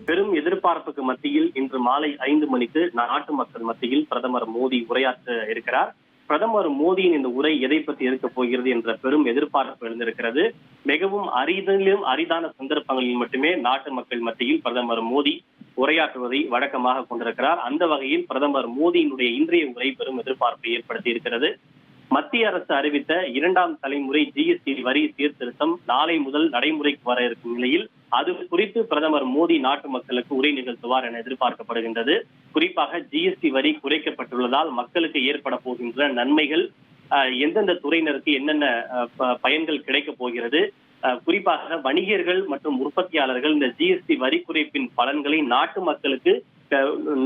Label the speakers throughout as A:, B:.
A: பெரும் எதிர்பார்ப்புக்கு மத்தியில் இன்று மாலை 5 மணிக்கு நாட்டு மக்கள் மத்தியில் பிரதமர் மோடி உரையாற்ற இருக்கிறார். பிரதமர் மோடியின் இந்த உரை எதை பற்றி இருக்கப் போகிறது என்ற பெரும் எதிர்பார்ப்பு எழுந்திருக்கிறது. மிகவும் அரிதிலும் அரிதான சந்தர்ப்பங்களில் மட்டுமே நாட்டு மக்கள் மத்தியில் பிரதமர் மோடி உரையாற்றுவதை வழக்கமாக கொண்டிருக்கிறார். அந்த வகையில் பிரதமர் மோடியினுடைய இன்றைய உரை பெரும் எதிர்பார்ப்பை ஏற்படுத்தி இருக்கிறது. மத்திய அரசு அறிவித்த 2ஆம் தலைமுறை ஜிஎஸ்டி வரி சீர்திருத்தம் நாளை முதல் நடைமுறைக்கு வர இருக்கும் நிலையில் அது குறித்து பிரதமர் மோடி நாட்டு மக்களுக்கு உரை நிகழ்த்துவார் என எதிர்பார்க்கப்படுகின்றது. குறிப்பாக ஜிஎஸ்டி வரி குறைக்கப்பட்டுள்ளதால் மக்களுக்கு ஏற்பட போகின்ற நன்மைகள், எந்தெந்த துறையினருக்கு என்னென்ன பயன்கள் கிடைக்கப் போகிறது, குறிப்பாக வணிகர்கள் மற்றும் உற்பத்தியாளர்கள் இந்த ஜிஎஸ்டி வரி குறைப்பின் பலன்களை நாட்டு மக்களுக்கு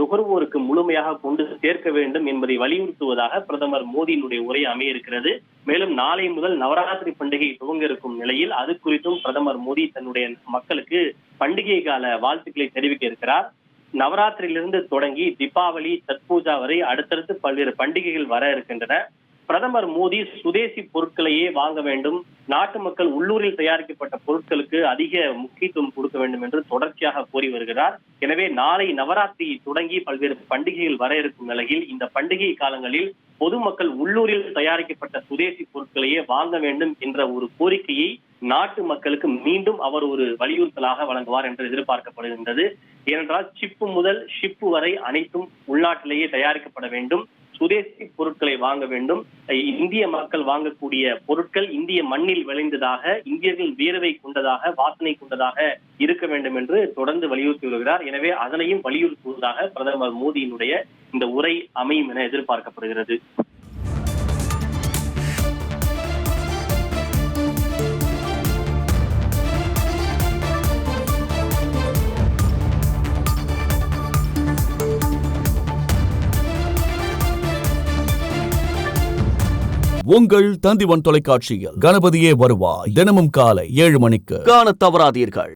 A: நுகர்வோருக்கு முழுமையாக கொண்டு சேர்க்க வேண்டும் என்பதை வலியுறுத்துவதாக பிரதமர் மோடியினுடைய உரை அமைய இருக்கிறது. மேலும் நாளை முதல் நவராத்திரி பண்டிகை துவங்க இருக்கும் நிலையில் அது குறித்தும் பிரதமர் மோடி தன்னுடைய மக்களுக்கு பண்டிகை கால வாழ்த்துக்களை தெரிவிக்க இருக்கிறார். நவராத்திரியிலிருந்து தொடங்கி தீபாவளி, சத் பூஜா வரை அடுத்தடுத்து பல்வேறு பண்டிகைகள் வர இருக்கின்றன. பிரதமர் மோடி சுதேசி பொருட்களையே வாங்க வேண்டும், நாட்டு மக்கள் உள்ளூரில் தயாரிக்கப்பட்ட பொருட்களுக்கு அதிக முக்கியத்துவம் கொடுக்க வேண்டும் என்று தொடர்ச்சியாக கோரி வருகிறார். எனவே நாளை நவராத்திரி தொடங்கி பல்வேறு பண்டிகைகள் வர இருக்கும் நிலையில் இந்த பண்டிகை காலங்களில் பொதுமக்கள் உள்ளூரில் தயாரிக்கப்பட்ட சுதேசி பொருட்களையே வாங்க வேண்டும் என்ற ஒரு கோரிக்கையை நாட்டு மக்களுக்கு மீண்டும் அவர் ஒரு வலியுறுத்தலாக வழங்குவார் என்று எதிர்பார்க்கப்படுகின்றது. ஏனென்றால் சிப்பு முதல் ஷிப்பு வரை அனைத்தும் உள்நாட்டிலேயே தயாரிக்கப்பட வேண்டும், சுதேசி பொருட்களை வாங்க வேண்டும், இந்திய மக்கள் வாங்கக்கூடிய பொருட்கள் இந்திய மண்ணில் விளைந்ததாக, இந்தியர்கள் வியர்வை கொண்டதாக, வாசனை கொண்டதாக இருக்க வேண்டும் என்று தொடர்ந்து வலியுறுத்தி வருகிறார். எனவே அதனையும் வலியுறுத்துவதாக பிரதமர் மோடியினுடைய இந்த உரை அமையும் என எதிர்பார்க்கப்படுகிறது.
B: உங்கள் தந்திவன் தொலைக்காட்சியில் கணபதியே வருவாய் தினமும் காலை 7 மணிக்கு காணத் தவறாதீர்கள்.